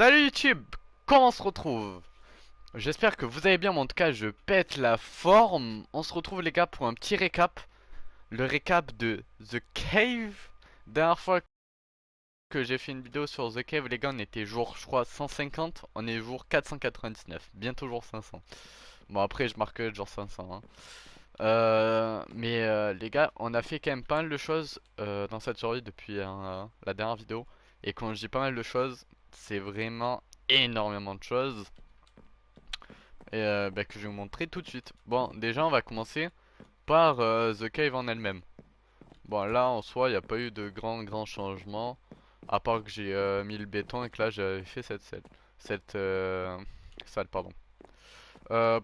Salut YouTube, comment on se retrouve? J'espère que vous allez bien, mais en tout cas je pète la forme. On se retrouve les gars pour un petit récap. Le récap de The Cave. Dernière fois que j'ai fait une vidéo sur The Cave, les gars, on était jour je crois 150. On est jour 499, bientôt jour 500. Bon après je marque jour 500 hein. Les gars, on a fait quand même pas mal de choses dans cette survie depuis la dernière vidéo. Et quand je dis pas mal de choses, c'est vraiment énormément de choses. Que je vais vous montrer tout de suite. Bon, déjà on va commencer par The Cave en elle-même. Bon, là en soi, il n'y a pas eu de grands changements. À part que j'ai mis le béton et que là j'avais fait cette salle, pardon.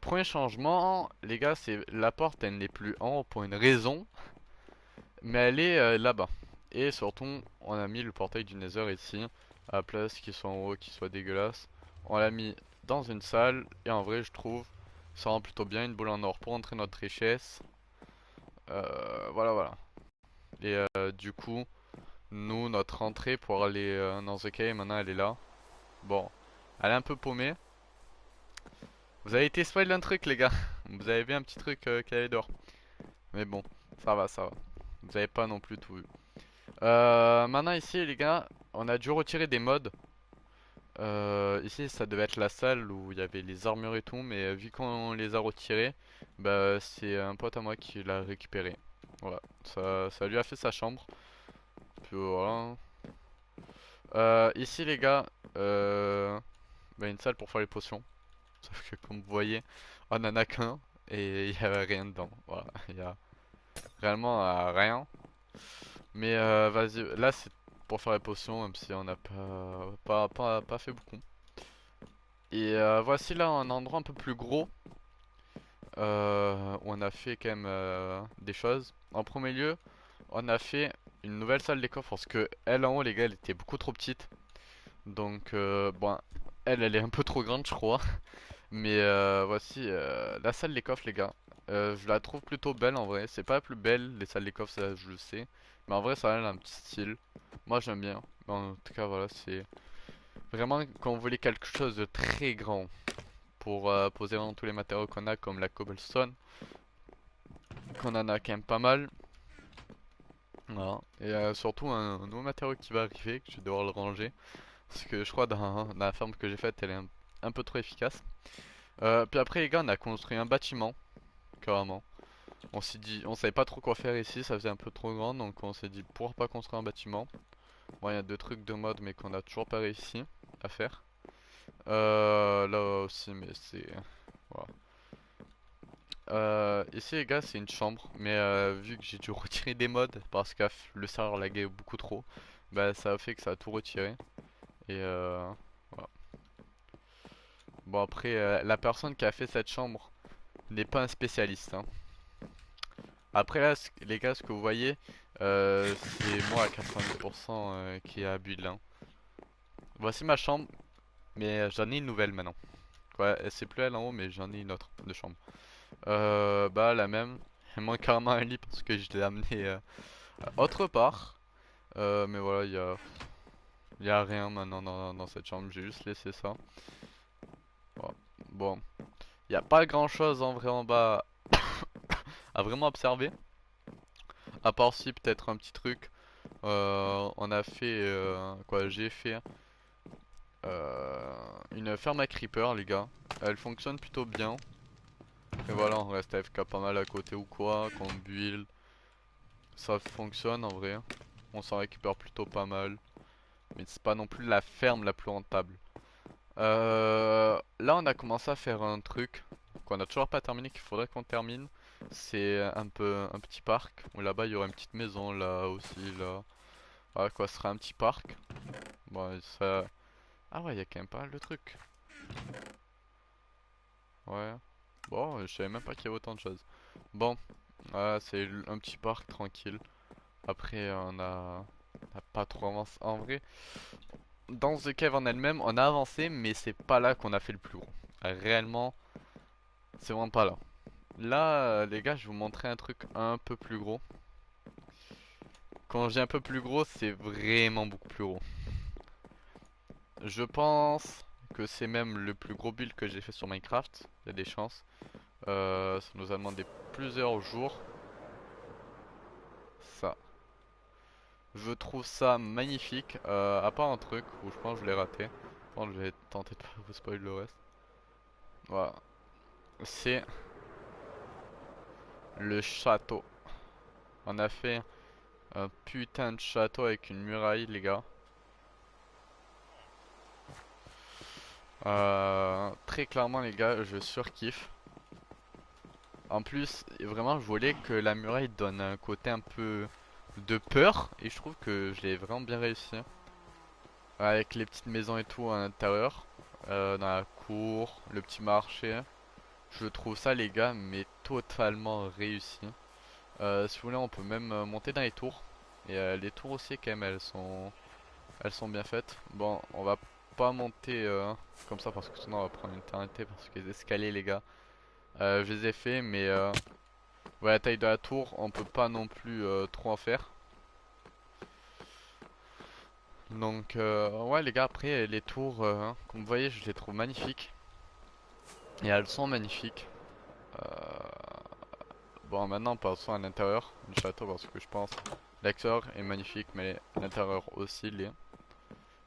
Premier changement, les gars, c'est la porte, elle n'est plus en haut pour une raison, mais elle est là-bas. Et surtout, on a mis le portail du Nether ici, à la place qu'il soit en haut, qu'il soit dégueulasse. On l'a mis dans une salle, et en vrai, je trouve, ça rend plutôt bien une boule en or pour entrer notre richesse. Voilà. Et du coup, nous, notre entrée pour aller dans The Cave, maintenant, elle est là. Bon, elle est un peu paumée. Vous avez été spoil d'un truc, les gars. Vous avez vu un petit truc qui avait dehors. Mais bon, ça va. Vous avez pas non plus tout vu. Maintenant ici les gars, on a dû retirer des mods. Ici ça devait être la salle où il y avait les armures et tout, mais vu qu'on les a retirés, bah c'est un pote à moi qui l'a récupéré. Voilà, ça lui a fait sa chambre. Puis voilà. Ici les gars, une salle pour faire les potions. Sauf que comme vous voyez, on en a qu'un et il y avait rien dedans. Voilà, il y a réellement rien. Mais vas-y, là c'est pour faire les potions, même si on n'a pas fait beaucoup. Et voici là un endroit un peu plus gros, où on a fait quand même des choses. En premier lieu, on a fait une nouvelle salle des coffres parce que elle en haut, les gars, elle était beaucoup trop petite. Donc bon, elle est un peu trop grande, je crois. Mais voici la salle des coffres, les gars. Je la trouve plutôt belle en vrai. C'est pas la plus belle, les salles des coffres, ça je le sais. Mais en vrai, ça a un petit style. Moi, j'aime bien. En tout cas, voilà, c'est vraiment quand vous voulez quelque chose de très grand pour poser vraiment tous les matériaux qu'on a, comme la cobblestone, qu'on en a quand même pas mal. Voilà. Et surtout, un nouveau matériau qui va arriver, que je vais devoir le ranger. Parce que je crois dans la ferme que j'ai faite, elle est un peu trop efficace. Puis après, les gars, on a construit un bâtiment, carrément. On s'est dit, on savait pas trop quoi faire ici, ça faisait un peu trop grand, donc on s'est dit pourquoi pas construire un bâtiment. Bon, il y a deux trucs de mode, mais qu'on a toujours pas réussi à faire. Là aussi, mais c'est voilà. Ici les gars, c'est une chambre, mais vu que j'ai dû retirer des mods parce que le serveur laguait beaucoup trop, bah ça a fait que ça a tout retiré. Et voilà. Bon après, la personne qui a fait cette chambre n'est pas un spécialiste, hein. Après là, les gars, ce que vous voyez, c'est moi à 90% qui a build là. Voici ma chambre, mais j'en ai une nouvelle maintenant. Ouais, c'est plus elle en haut, mais j'en ai une autre de chambre. Bah la même. Il manque carrément un lit parce que je l'ai amené autre part. Mais voilà, y a rien maintenant dans cette chambre. J'ai juste laissé ça. Voilà. Bon, il y a pas grand chose en vrai en bas à vraiment observer. À part si peut-être un petit truc. On a fait quoi? J'ai fait une ferme à creeper, les gars. Elle fonctionne plutôt bien. Et voilà, on reste AFK pas mal à côté ou quoi, qu'on build. Ça fonctionne en vrai. On s'en récupère plutôt pas mal. Mais c'est pas non plus la ferme la plus rentable. Là on a commencé à faire un truc qu'on a toujours pas terminé, qu'il faudrait qu'on termine. C'est un petit parc. Où là-bas il y aura une petite maison là aussi là. Voilà quoi, ce sera un petit parc. Bon ça... Ah ouais, il y a quand même pas mal de trucs. Ouais. Bon, je savais même pas qu'il y avait autant de choses. Bon, c'est un petit parc tranquille. Après, on a pas trop avancé. En vrai, dans The Cave en elle-même, on a avancé, mais c'est pas là qu'on a fait le plus gros. Réellement, c'est vraiment pas là. Là, les gars, je vais vous montrer un truc un peu plus gros. Quand j'ai un peu plus gros, c'est vraiment beaucoup plus gros. Je pense que c'est même le plus gros build que j'ai fait sur Minecraft. Il y a des chances. Ça nous a demandé plusieurs jours. Ça. Je trouve ça magnifique. À part un truc où je pense que je l'ai raté. Bon, je vais tenter de pas vous spoiler le reste. Voilà. C'est le château. On a fait un putain de château avec une muraille, les gars. Très clairement, les gars, je surkiffe. En plus, vraiment, je voulais que la muraille donne un côté un peu de peur. Et je trouve que je l'ai vraiment bien réussi. Avec les petites maisons et tout à l'intérieur. Dans la cour, le petit marché. Je trouve ça, les gars, mais totalement réussi. Si vous voulez, on peut même monter dans les tours. Et les tours aussi, quand même, elles sont bien faites. Bon, on va pas monter comme ça parce que sinon on va prendre une éternité parce que les escaliers, les gars, je les ai fait, mais ouais, la taille de la tour, on peut pas non plus trop en faire. Donc, ouais, les gars, après, les tours, comme vous voyez, je les trouve magnifiques. Et elles sont magnifiques. Euh, Bon, maintenant, passons à l'intérieur du château parce que je pense l'extérieur est magnifique, mais l'intérieur aussi l'est.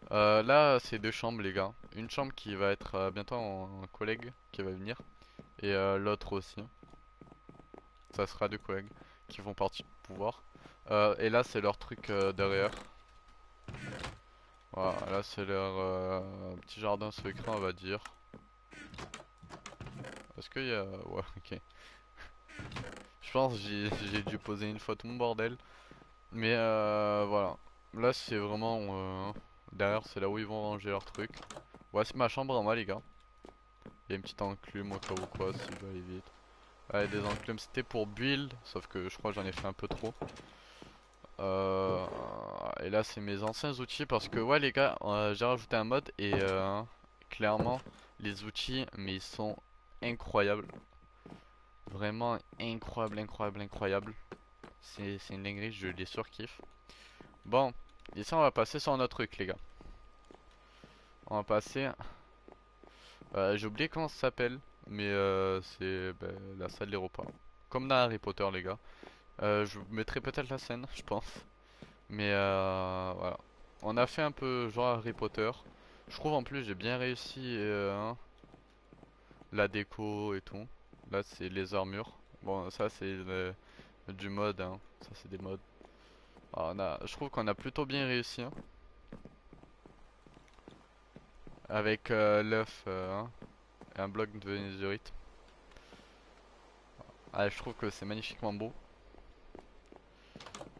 Là, c'est deux chambres, les gars. Une chambre qui va être bientôt un collègue qui va venir. Et l'autre aussi. Ça sera deux collègues qui vont partir pouvoir. Et là, c'est leur truc derrière. Voilà, là, c'est leur petit jardin secret, on va dire. Est-ce qu'il y a... Ouais, ok. Je pense que j'ai dû poser une fois tout mon bordel. Mais voilà. Là, c'est vraiment... derrière, c'est là où ils vont ranger leur truc. Ouais, c'est ma chambre en moi, les gars. Il y a une petite enclume au cas où quoi, si je dois aller vite. Ouais, des enclumes, c'était pour build, sauf que je crois que j'en ai fait un peu trop. Euh, et là, c'est mes anciens outils parce que, ouais, les gars, j'ai rajouté un mode et clairement, les outils, mais ils sont incroyables. Vraiment incroyable, incroyable, incroyable. C'est une dinguerie, je les surkiffe. Bon, ici, on va passer sur notre truc, les gars. On va passer. J'ai oublié comment ça s'appelle, mais c'est ben, la salle des repas. Comme dans Harry Potter, les gars. Je vous mettrai peut-être la scène, je pense. Mais voilà. On a fait un peu genre Harry Potter. Je trouve en plus j'ai bien réussi hein, la déco et tout. Là c'est les armures. Bon ça c'est du mode hein. Ça c'est des modes. Je trouve qu'on a plutôt bien réussi hein. Avec l'œuf hein, et un bloc de netherite. Ah, je trouve que c'est magnifiquement beau.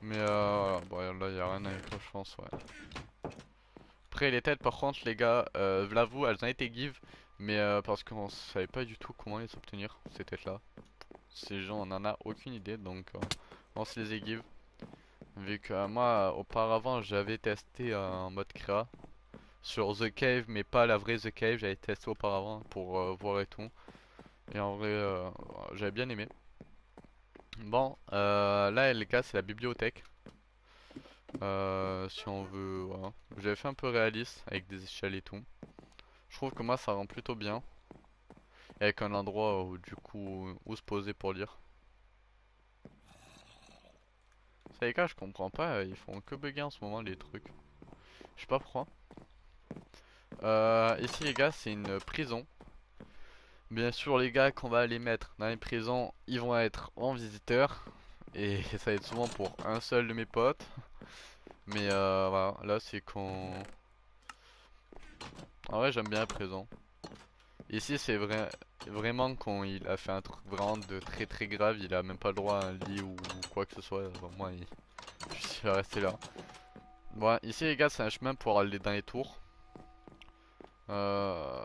Mais voilà, bon, là il y a rien à dire je pense ouais. Après les têtes par contre les gars, je l'avoue elles ont été give. Mais parce qu'on savait pas du tout comment les obtenir ces têtes là. Ces gens on en a aucune idée donc on se les a give. Vu que moi auparavant j'avais testé en mode créa sur The Cave mais pas la vraie The Cave, j'avais testé auparavant pour voir et tout. Et en vrai j'avais bien aimé. Bon là les gars c'est la bibliothèque. Si on veut voilà. J'avais fait un peu réaliste avec des échelles et tout. Je trouve que moi ça rend plutôt bien. Et avec un endroit où du coup où se poser pour lire. Ça les gars je comprends pas, ils font que bugger en ce moment les trucs. Je sais pas pourquoi. Ici les gars c'est une prison. Bien sûr les gars qu'on va les mettre dans les prisons ils vont être en visiteur. Et ça va être souvent pour un seul de mes potes. Mais voilà, là c'est qu'on... En vrai j'aime bien la prison. Ici c'est vraiment quand il a fait un truc vraiment de très très grave, il a même pas le droit à un lit ou quoi que ce soit. Moi je suis resté là. Bon ici les gars c'est un chemin pour aller dans les tours. Euh,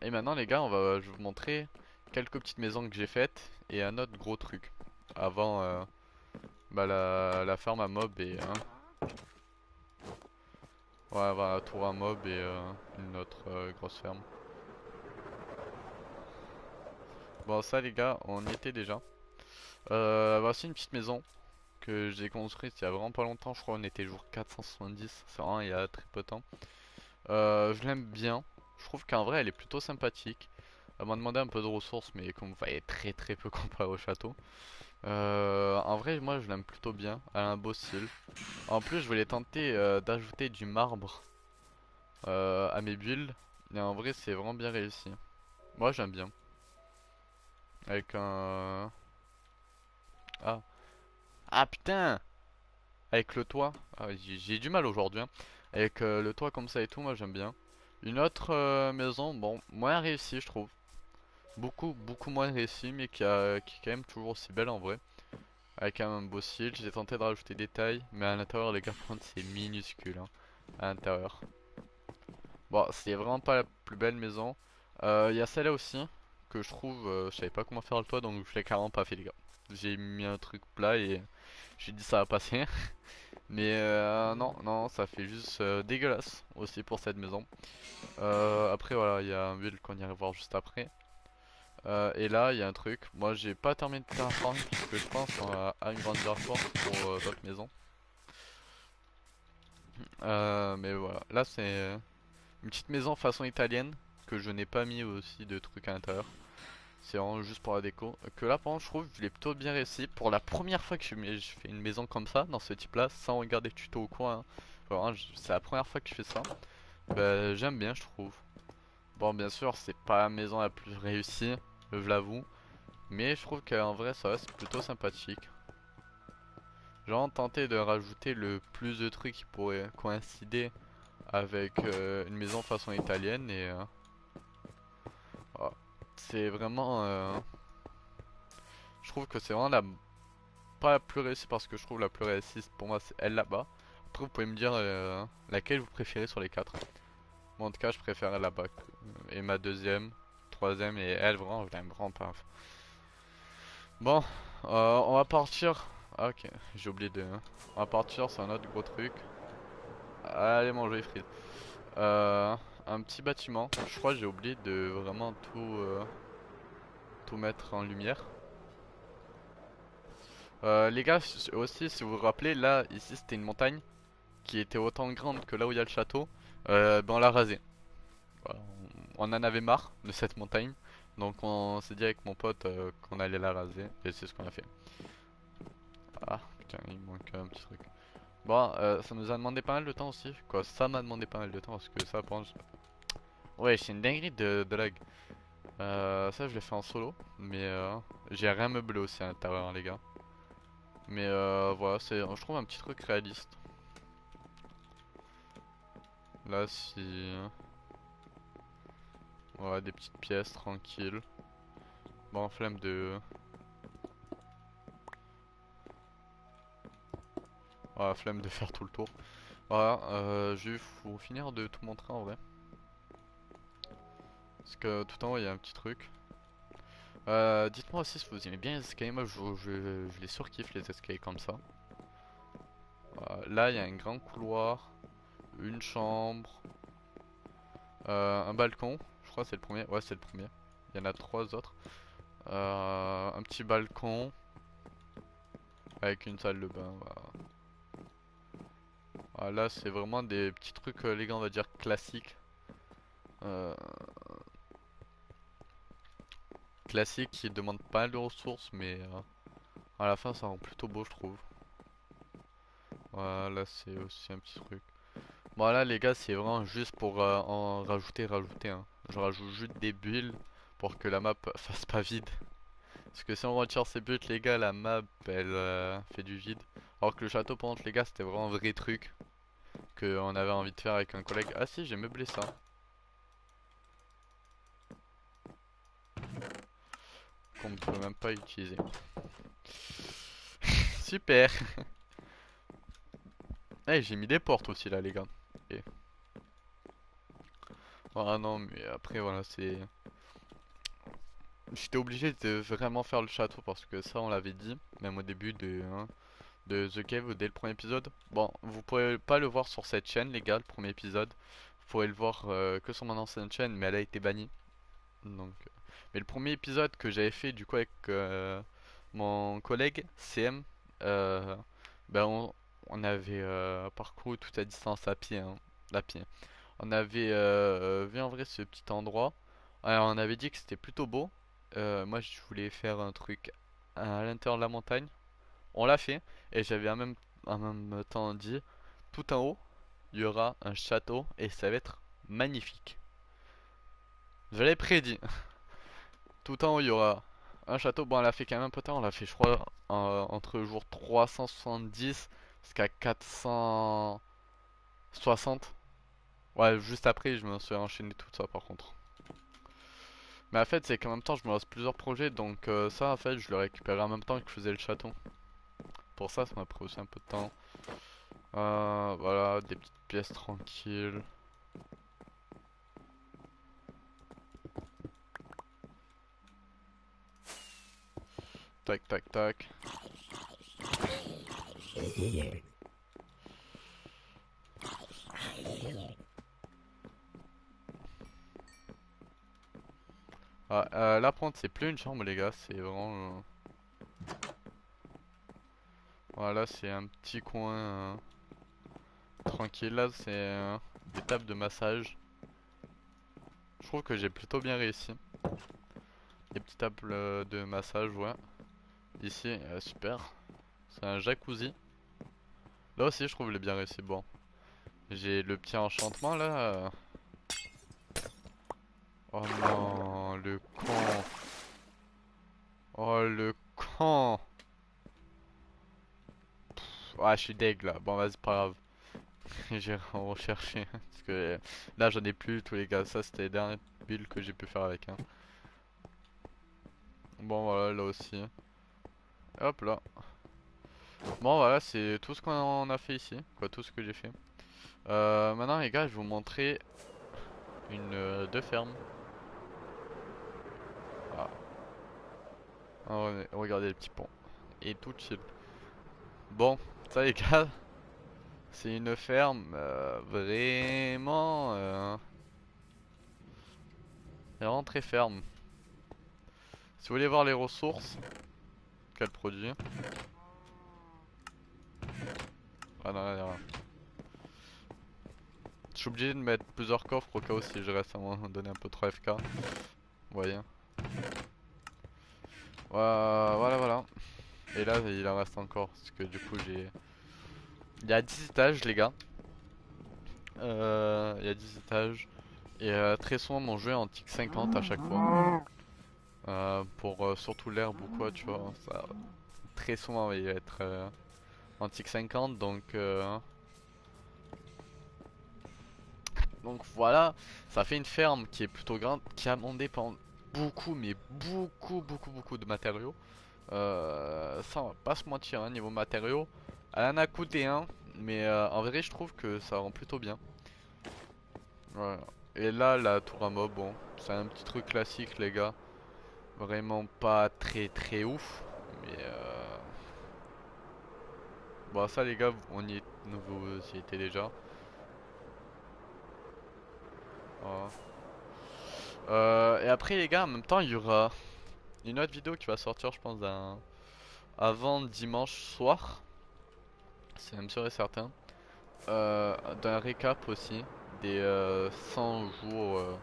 Et maintenant les gars je vais vous montrer quelques petites maisons que j'ai faites et un autre gros truc. Avant bah, la ferme à mob et ouais, avant la tour à mob et une autre grosse ferme. Bon ça les gars on y était déjà. Voici une petite maison que j'ai construite il y a vraiment pas longtemps, je crois on était jour 470, c'est vraiment il y a très peu de temps. Je l'aime bien. Je trouve qu'en vrai elle est plutôt sympathique. Elle m'a demandé un peu de ressources, mais comme vous voyez, très très peu comparé au château. En vrai, moi je l'aime plutôt bien. Elle a un beau style. En plus, je voulais tenter d'ajouter du marbre à mes builds. Et en vrai, c'est vraiment bien réussi. Moi j'aime bien. Avec un. Ah. Ah putain! Avec le toit. Ah, j'ai du mal aujourd'hui, hein. Avec le toit comme ça et tout, moi j'aime bien. Une autre maison, bon, moins réussie, je trouve. Beaucoup moins réussie, mais qui est quand même toujours aussi belle en vrai. Avec un beau style. J'ai tenté de rajouter des tailles, mais à l'intérieur, les gars, par contre, c'est minuscule, hein, à l'intérieur. Bon, c'est vraiment pas la plus belle maison. Il y a celle-là aussi, que je trouve, je savais pas comment faire le toit, donc je l'ai carrément pas fait, les gars. J'ai mis un truc plat et j'ai dit ça va passer. Mais non, non, ça fait juste dégueulasse aussi pour cette maison. Après, voilà, il y a un build qu'on ira voir juste après. Et là, il y a un truc. Moi, j'ai pas terminé de terraformer parce que je pense qu'on va agrandir fort pour d'autres maisons. Mais voilà, là, c'est une petite maison façon italienne que je n'ai pas mis aussi de trucs à l'intérieur. C'est vraiment juste pour la déco. Que là, par contre, je trouve que je l'ai plutôt bien réussi. Pour la première fois que je fais une maison comme ça, dans ce type-là, sans regarder de tuto ou quoi, hein. Vraiment, c'est la première fois que je fais ça. Bah, j'aime bien, je trouve. Bon, bien sûr, c'est pas la maison la plus réussie, je l'avoue. Mais je trouve qu'en vrai, ça reste plutôt sympathique. J'ai vraiment tenté de rajouter le plus de trucs qui pourraient coïncider avec une maison façon italienne. Et voilà. C'est vraiment. Je trouve que c'est vraiment pas la plus réussie parce que je trouve la plus réussie pour moi c'est elle là-bas. Après, vous pouvez me dire laquelle vous préférez sur les quatre. Moi, en tout cas, je préfère elle là-bas. Et ma deuxième, troisième et elle, vraiment, je l'aime vraiment pas. Bon, on va partir. Ah, ok, j'ai oublié de. On va partir sur un autre gros truc. Allez manger les frites. Un petit bâtiment. Je crois que j'ai oublié de vraiment tout mettre en lumière. Les gars, aussi, si vous vous rappelez, là, ici, c'était une montagne qui était autant grande que là où il y a le château. Ben on l'a rasée. Voilà, on en avait marre de cette montagne. Donc on s'est dit avec mon pote qu'on allait la raser. Et c'est ce qu'on a fait. Ah, putain, il manque un petit truc. Bon, ça nous a demandé pas mal de temps aussi. Quoi, ça m'a demandé pas mal de temps parce que ça, par contre, ouais, c'est une dinguerie de lag. Ça, je l'ai fait en solo. Mais j'ai rien meublé aussi à l'intérieur, hein, les gars. Mais voilà, je trouve un petit truc réaliste. Là, si. Voilà, des petites pièces tranquilles. Bon, flemme de. Voilà, flemme de faire tout le tour. Voilà, je vais vous finir de tout montrer en vrai. Parce que tout en haut, il y a un petit truc. Dites-moi aussi si vous aimez bien les escaliers. Moi, je les surkiffe les escaliers comme ça. Là, il y a un grand couloir, une chambre, un balcon. Je crois que c'est le premier. Ouais, c'est le premier. Il y en a trois autres. Un petit balcon avec une salle de bain. Voilà. Là, c'est vraiment des petits trucs, les gars, on va dire classiques. Euh, Classiques qui demandent pas mal de ressources, mais à la fin, ça rend plutôt beau, je trouve. Voilà, c'est aussi un petit truc. Voilà, les gars, c'est vraiment juste pour en rajouter, hein. Je rajoute juste des bulles pour que la map fasse pas vide. Parce que si on retire ces bulles, les gars, la map elle fait du vide. Alors que le château, par contre, les gars, c'était vraiment un vrai truc qu'on avait envie de faire avec un collègue. Ah si, j'ai meublé ça. Qu'on ne peut même pas utiliser. Super. Eh, j'ai mis des portes aussi là, les gars. Ok. Ah non, mais après, voilà, c'est. J'étais obligé de vraiment faire le château parce que ça, on l'avait dit, même au début de The Cave dès le premier épisode. Bon, vous pourrez pas le voir sur cette chaîne, les gars, le premier épisode. Vous pourrez le voir que sur mon ancienne chaîne, mais elle a été bannie. Donc, mais le premier épisode que j'avais fait du coup avec mon collègue CM, euh, ben on avait parcouru toute la distance à pied, hein, à pied. On avait vu en vrai ce petit endroit. Alors, on avait dit que c'était plutôt beau. Moi, je voulais faire un truc à l'intérieur de la montagne. On l'a fait. Et j'avais en même temps dit, tout en haut, il y aura un château et ça va être magnifique. Je l'ai prédit. Tout en haut, il y aura un château. Bon, on l'a fait quand même un peu tard. On l'a fait, je crois, entre le jour 370 jusqu'à 460. Ouais, juste après, je me suis enchaîné tout ça par contre. Mais en fait, c'est qu'en même temps, je me lance plusieurs projets. Donc, ça, en fait, je le récupérais en même temps que je faisais le château. Pour ça, ça m'a pris aussi un peu de temps. Voilà, des petites pièces tranquilles. Tac, tac, tac. Ah, la pointe, c'est plus une chambre, les gars. C'est vraiment. Voilà, c'est un petit coin tranquille. Là, c'est des tables de massage. Je trouve que j'ai plutôt bien réussi. Des petites tables de massage, ouais. Ici, super. C'est un jacuzzi. Là aussi, je trouve les bien réussi. Bon, j'ai le petit enchantement là. Oh non, le con. Oh le con. Ouais, je suis deg là. Bon, vas-y, pas grave. J'ai recherché. Parce que là, j'en ai plus tous les gars. Ça, c'était les dernières builds que j'ai pu faire avec. Hein. Bon, voilà, là aussi. Hop là. Bon, voilà, c'est tout ce qu'on a fait ici. Quoi, tout ce que j'ai fait. Maintenant, les gars, je vais vous montrer deux fermes. Ah. Regardez le petit pont. Et tout chill. Bon, ça les gars, c'est une ferme vraiment très ferme. Si vous voulez voir les ressources qu'elle produit, ah non, là, là. Je suis obligé de mettre plusieurs coffres au cas où si je reste à un moment donné un peu trop FK. Vous voyez. Voilà, voilà. Et là, il en reste encore parce que du coup j'ai, il y a 10 étages les gars. Il y a 10 étages. Et très souvent mon jeu est en tic 50 à chaque fois. Pour surtout l'herbe ou quoi, tu vois. Ça, très souvent il va être en tic 50 donc voilà, ça fait une ferme qui est plutôt grande, qui a demandé pendant beaucoup, mais beaucoup de matériaux. Ça, on va pas se mentir, hein, niveau matériaux, elle en a coûté un, mais en vrai, je trouve que ça rend plutôt bien. Voilà. Et là, la tour à mob, bon, c'est un petit truc classique, les gars. Vraiment pas très ouf, mais bon, ça, les gars, vous y étiez déjà. Voilà. Et après, les gars, en même temps, il y aura une autre vidéo qui va sortir, je pense, avant dimanche soir. C'est même sûr et certain. D'un récap aussi des 100 jours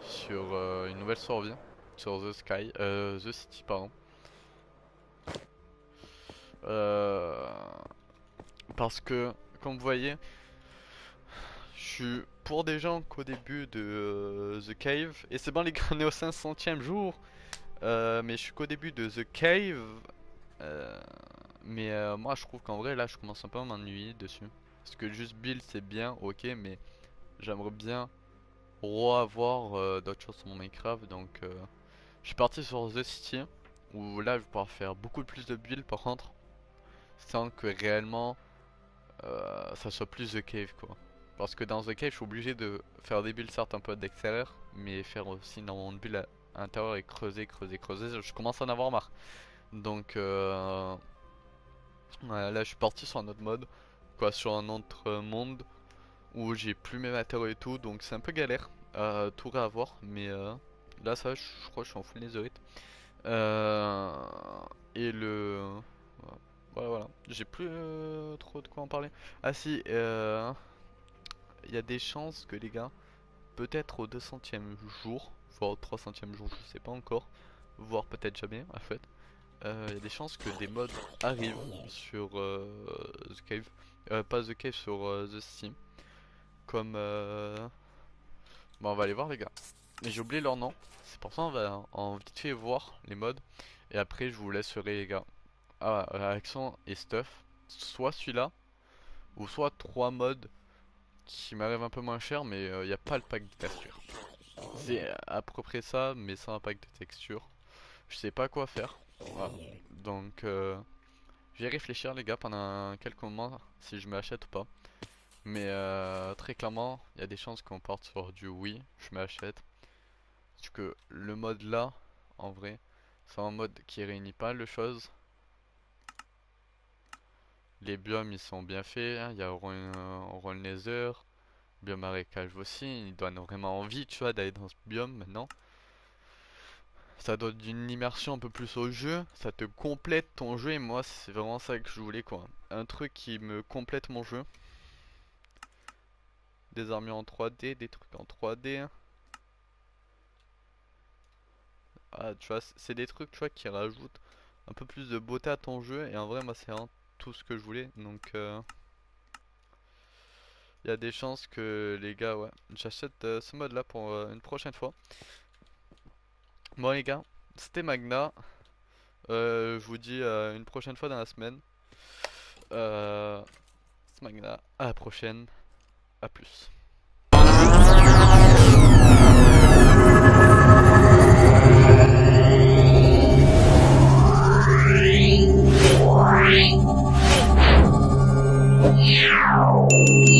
sur une nouvelle survie sur The City, pardon. Euh, Parce que, comme vous voyez, je suis pour des gens qu'au début de The Cave, et c'est bon les gars, on est au 500e jour, mais je suis qu'au début de The Cave. Euh, mais moi je trouve qu'en vrai là je commence un peu à m'ennuyer dessus. Parce que juste build c'est bien, ok, mais j'aimerais bien reavoir d'autres choses sur mon Minecraft. Donc je suis parti sur The City, où là je vais pouvoir faire beaucoup plus de build par contre. Sans que réellement ça soit plus The Cave quoi. Parce que dans The Cave je suis obligé de faire des builds certes un peu d'extérieur, mais faire aussi dans mon build à l'intérieur et creuser. Je commence à en avoir marre. Donc ouais, là je suis parti sur un autre mode, quoi, sur un autre monde où j'ai plus mes matériaux et tout, donc c'est un peu galère à tout réavoir, mais là ça je crois que je suis en full netherite. Euh, et voilà, voilà. J'ai plus trop de quoi en parler. Ah si, il y a des chances que les gars, peut-être au 200e jour, voire au 300e jour, je sais pas encore, voire peut-être jamais en fait, il y a des chances que des mods arrivent sur The Cave, pas The Cave, sur The Steam, comme bon, on va aller voir les gars. Mais j'ai oublié leur nom, c'est pour ça on va en vite fait voir les mods, et après je vous laisserai les gars. Ah, Accent et Stuff, soit celui-là, ou soit 3 mods qui m'arrivent un peu moins cher, mais il n'y a pas le pack de texture. C'est à peu près ça, mais sans un pack de texture. Je sais pas quoi faire. Voilà. Donc, je vais réfléchir, les gars, pendant quelques moments si je m'achète ou pas. Mais très clairement, il y a des chances qu'on parte sur du oui, je m'achète. Parce que le mode là, en vrai, c'est un mode qui réunit pas le choses. Les biomes ils sont bien faits, hein. Il y a Run Nether, biome marécage aussi. Ils donnent vraiment envie, tu vois, d'aller dans ce biome maintenant. Ça donne une immersion un peu plus au jeu, ça te complète ton jeu et moi c'est vraiment ça que je voulais quoi. Un truc qui me complète mon jeu. Des armures en 3D, des trucs en 3D. Ah tu vois, c'est des trucs tu vois qui rajoutent un peu plus de beauté à ton jeu et en vrai moi c'est vraiment tout ce que je voulais. Donc il y a des chances que les gars ouais, j'achète ce mode là pour une prochaine fois. Bon les gars, c'était Magna. Je vous dis une prochaine fois dans la semaine. C'est Magna, à la prochaine, à plus. Meow.